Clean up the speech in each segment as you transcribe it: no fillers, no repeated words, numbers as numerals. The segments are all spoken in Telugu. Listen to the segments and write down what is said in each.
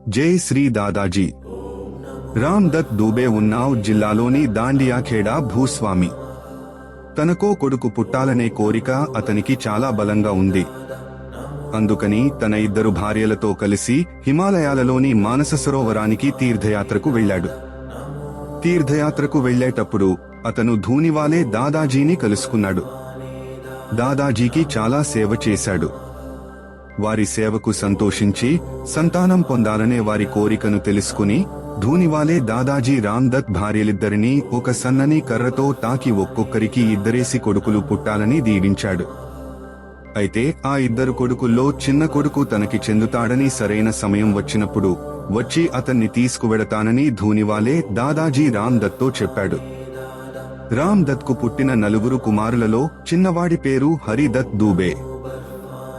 జై శ్రీ దాదాజీ. రామ్ దత్ దూబే ఉన్నావ్ జిల్లాలోని దాండియాఖేడా భూస్వామి. తనకో కొడుకు పుట్టాలనే కోరిక అతనికి చాలా బలంగా ఉంది. అందుకని తన 2 భార్యలతో కలిసి హిమాలయాలలోని మానస సరోవరానికి తీర్థయాత్రకు వెళ్లాడు. తీర్థయాత్రకు వెళ్లేటప్పుడు అతను ధూనివాలే దాదాజీని కలుసుకున్నాడు. దాదాజీకి చాలా సేవ చేశాడు. వారి సేవకు సంతోషించి సంతానం పొందాలనే వారి కోరికను తెలుసుకుని ధూనివాలే దాదాజీ రామ్ దత్ భార్యలిద్దరినీ ఒక సన్నని కర్రతో తాకి ఒక్కొక్కరికి 2 కొడుకులు పుట్టాలని దీవించాడు. అయితే ఆ 2 కొడుకుల్లో చిన్న కొడుకు తనకి చెందుతాడని సరైన సమయం వచ్చినప్పుడు వచ్చి అతన్ని తీసుకువెడతానని ధూనివాలే దాదాజీ రామ్ దత్తో చెప్పాడు. రామ్ దత్ కు పుట్టిన 4 కుమారులలో చిన్నవాడి పేరు హరిదత్ దూబే.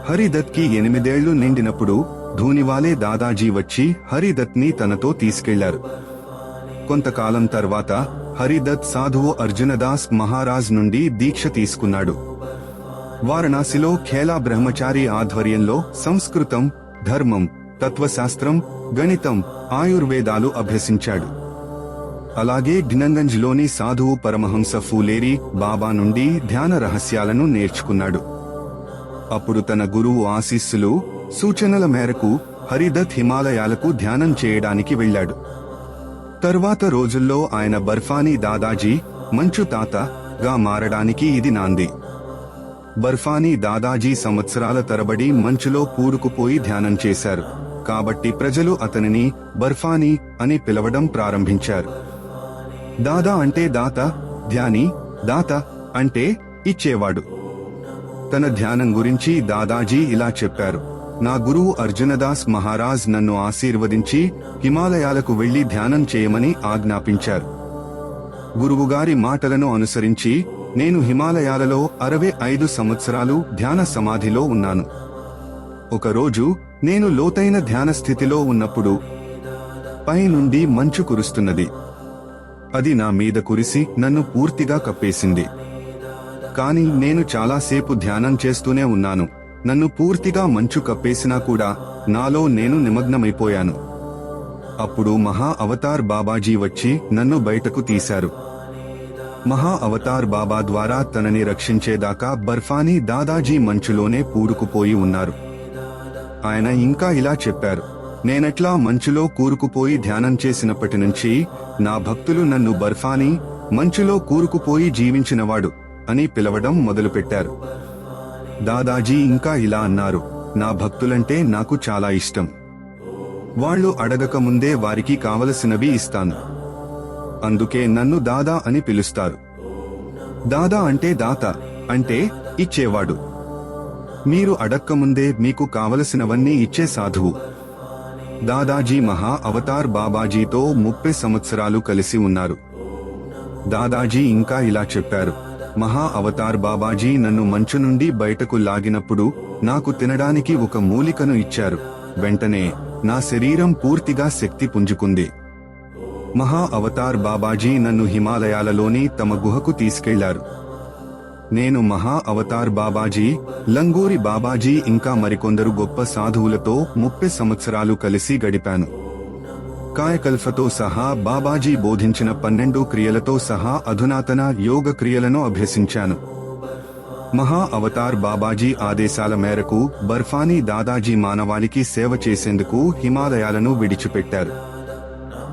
హరిదత్ కి 8 ఏళ్లు నిండినప్పుడు ధూనివాలే దాదాజీ వచ్చి హరిదత్ ని తనతో తీసుకెళ్లారు. కొంతకాలం తర్వాత హరిదత్ సాధువు అర్జునదాస్ మహారాజ్ నుండి దీక్ష తీసుకున్నాడు. వారణాసిలో ఖేలా బ్రహ్మచారి ఆధ్వర్యంలో సంస్కృతం, ధర్మం, తత్వశాస్త్రం, గణితం, ఆయుర్వేదాలు అభ్యసించాడు. అలాగే ఢినంగంజ్లోని సాధువు పరమహంస ఫూలేరి బాబా నుండి ధ్యాన రహస్యాలను నేర్చుకున్నాడు. అప్పుడు తన గురువు ఆశీస్సులు, సూచనల మేరకు హరిదత్ హిమాలయాలకు ధ్యానం చేయడానికి వెళ్లాడు. తర్వాత రోజుల్లో ఆయన బర్ఫానీ దాదాజీ, మంచు తాతగా మారడానికి ఇది నాంది. బర్ఫానీ దాదాజీ సంవత్సరాల తరబడి మంచులో కూరుకుపోయి ధ్యానం చేశారు. కాబట్టి ప్రజలు అతనిని బర్ఫానీ అని పిలవడం ప్రారంభించారు. దాదా అంటే దాత, ధ్యాని, దాత అంటే ఇచ్చేవాడు. తన ధ్యానం గురించి దాదాజీ ఇలా చెప్పారు: నా గురువు అర్జునదాస్ మహారాజ్ నన్ను ఆశీర్వదించి హిమాలయాలకు వెళ్లి ధ్యానం చేయమని ఆజ్ఞాపించారు. గురువుగారి మాటలను అనుసరించి నేను హిమాలయాలలో 65 సంవత్సరాలు ధ్యాన సమాధిలో ఉన్నాను. ఒకరోజు నేను లోతైన ధ్యాన స్థితిలో ఉన్నప్పుడు పై నుండి మంచు కురుస్తున్నది. అది నా మీద కురిసి నన్ను పూర్తిగా కప్పేసింది. కానీ నేను చాలాసేపు ధ్యానం చేస్తూనే ఉన్నాను. నన్ను పూర్తిగా మంచు కప్పేసినా కూడా నాలో నేను నిమగ్నమైపోయాను. అప్పుడు మహా అవతార్ బాబాజీ వచ్చి నన్ను బయటకు తీశారు. మహా అవతార్ బాబా ద్వారా తనని రక్షించేదాకా బర్ఫానీ దాదాజీ మంచులోనే పూరుకుపోయి ఉన్నారు. ఆయన ఇంకా ఇలా చెప్పారు: నేనెట్లా మంచులో కూరుకుపోయి ధ్యానం చేసినప్పటి నుంచి నా భక్తులు నన్ను బర్ఫానీ, మంచులో కూరుకుపోయి జీవించినవాడు అని పిలవడం మొదలుపెట్టారు. దాదాజీ ఇంకా ఇలా అన్నారు: నా భక్తులంటే నాకు చాలా ఇష్టం. వాళ్ళు అడగక ముందే వారికి కావలసినవి ఇస్తాను. అందుకే నన్ను దాదా అని పిలుస్తారు. దాదా అంటే దాత, అంటే ఇచ్చేవాడు. మీరు అడక్కముందే మీకు కావలసినవన్నీ ఇచ్చే సాధువు. దాదాజీ మహా అవతార్ బాబాజీతో 30 సంవత్సరాలు కలిసి ఉన్నారు. దాదాజీ ఇంకా ఇలా చెప్పారు: మహా అవతార్ బాబాజీ నన్ను మంచు నుండి బయటకు లాగినప్పుడు నాకు తినడానికి ఒక మూలికను ఇచ్చారు. వెంటనే నా శరీరం పూర్తిగా శక్తి పుంజుకుంది. మహా అవతార్ బాబాజీ నన్ను హిమాలయాలలోని తమ గుహకు తీసుకెళ్లారు. నేను మహా అవతార్ బాబాజీ, లంగూరి బాబాజీ ఇంకా మరికొందరు గొప్ప సాధువులతో 30 సంవత్సరాలు కలిసి గడిపాను. కాయకల్పతో సహా బాబాజీ బోధించిన 12 క్రియలతో సహా అధునాతన యోగ క్రియలను అభ్యసించాను. మహా అవతార్ బాబాజీ ఆదేశాల మేరకు బర్ఫానీ దాదాజీ మానవాళికి సేవ చేసేందుకు హిమాలయాలను విడిచిపెట్టారు.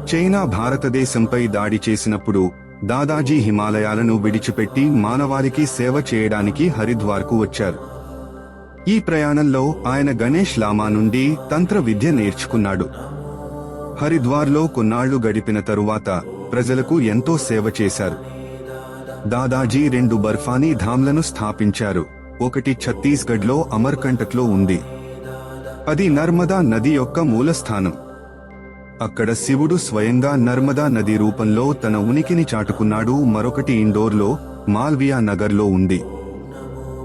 చైనా భారతదేశంపై దాడి చేసినప్పుడు దాదాజీ హిమాలయాలను విడిచిపెట్టి మానవాళికి సేవ చేయడానికి హరిద్వార్కు వచ్చారు. ఈ ప్రయాణంలో ఆయన గణేష్ లామా నుండి తంత్ర విద్య నేర్చుకున్నాడు. హరిద్వార్లో కొన్నాళ్లు గడిపిన తరువాత ప్రజలకు ఎంతో సేవ చేశారు. దాదాజీ 2 బర్ఫానీ ధామ్లను స్థాపించారు. ఒకటి ఛత్తీస్గఢ్లో అమర్కంటక్లో ఉంది. అది నర్మదా నది యొక్క మూలస్థానం. అక్కడ శివుడు స్వయంగా నర్మదా నది రూపంలో తన ఉనికిని చాటుకున్నాడు. మరొకటి ఇండోర్లో, మాల్వియా నగర్లో ఉంది.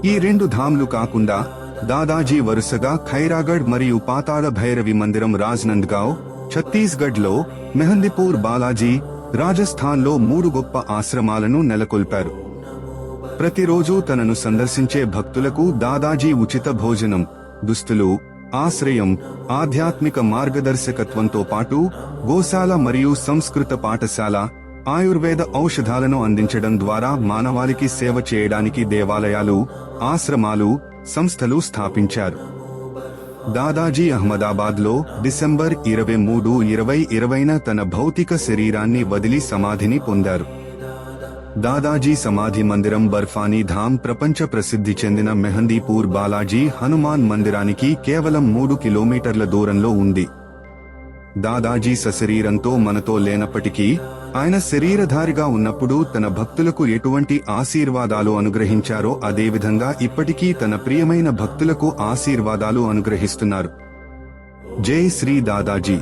ఈ 2 ధామ్లు కాకుండా దాదాజీ వరుసగా ఖైరాగఢ్ మరియు పాతాళ భైరవి మందిరం రాజ్నంద్గావ్, ఛత్తీస్గఢ్లో మెహందీపూర్ బాలాజీ, రాజస్థాన్లో 3 గొప్ప ఆశ్రమాలను నెలకొల్పారు. ప్రతిరోజు తనను సందర్శించే భక్తులకు దాదాజీ ఉచిత భోజనం, దుస్తులు, ఆశ్రయం, ఆధ్యాత్మిక మార్గదర్శకత్వంతో పాటు గోశాల మరియు సంస్కృత పాఠశాల, ఆయుర్వేద ఔషధాలను అందించడం ద్వారా మానవాళికి సేవ చేయడానికి దేవాలయాలు, ఆశ్రమాలు, సంస్థలు స్థాపించారు. దాదాజీ అహ్మదాబాద్లో డిసెంబర్ 23, 2020న తన భౌతిక శరీరాన్ని వదిలి సమాధిని పొందారు. దాదాజీ సమాధి మందిరం బర్ఫానీ ధామ్ ప్రపంచ ప్రసిద్ధి చెందిన మెహందీపూర్ బాలాజీ హనుమాన్ మందిరానికి కేవలం 3 కిలోమీటర్ల దూరంలో ఉంది. దాదాజీ సశరీరంతో మనతో లేనప్పటికీ ఆయన శరీరధారిగా ఉన్నప్పుడు తన భక్తులకు ఎటువంటి ఆశీర్వాదాలు అనుగ్రహించారో అదేవిధంగా ఇప్పటికీ తన ప్రియమైన భక్తులకు ఆశీర్వాదాలు అనుగ్రహిస్తున్నారు. జై శ్రీ దాదాజీ.